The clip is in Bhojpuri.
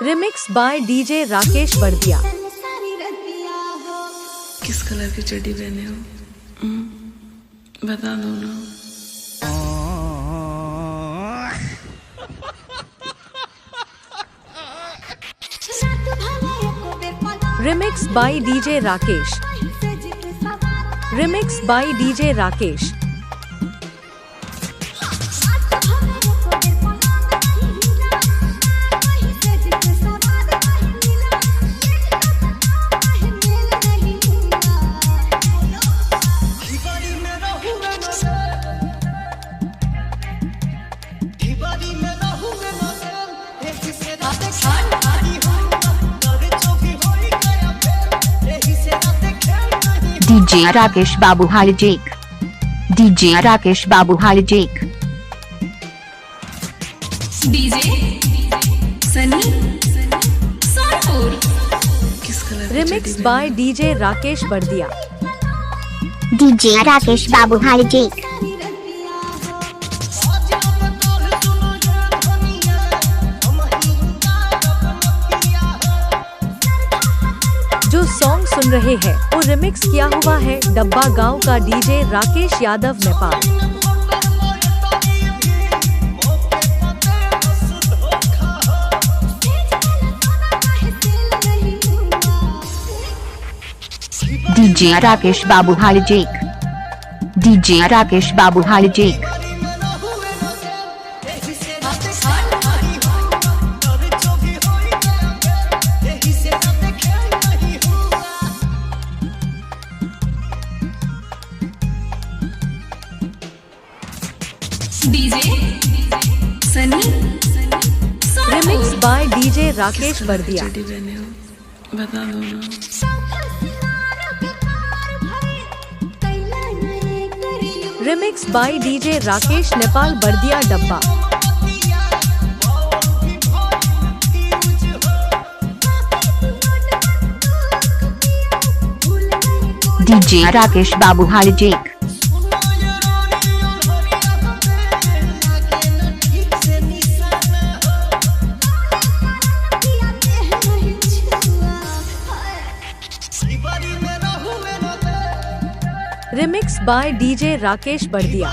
Remix by DJ Rakesh Bardiya. किस कलर की चड्डी पहने हो? बता दो ना। Remix by DJ Rakesh. Remix by DJ Rakesh. DJ Rakesh Babu Hijack। DJ Rakesh Babu Hijack। DJ Sunny Sonpur. किस कलर की remix by DJ Rakesh Bardiya. DJ Rakesh Babu Hijack। जो सॉन्ग सुन रहे हैं वो रिमिक्स किया हुआ है डब्बा गांव का DJ Rakesh Yadav Nepal. DJ Rakesh Babu Hijack। DJ Rakesh Babu Hijack। DJ Sunny remix by DJ Rakesh Bardiya. चड्डी पहने हो? बता दो ना। Remix by DJ Rakesh Nepal Bardiya Dabba. DJ Rakesh Babu Hijack। Remix by DJ Rakesh Bardiya.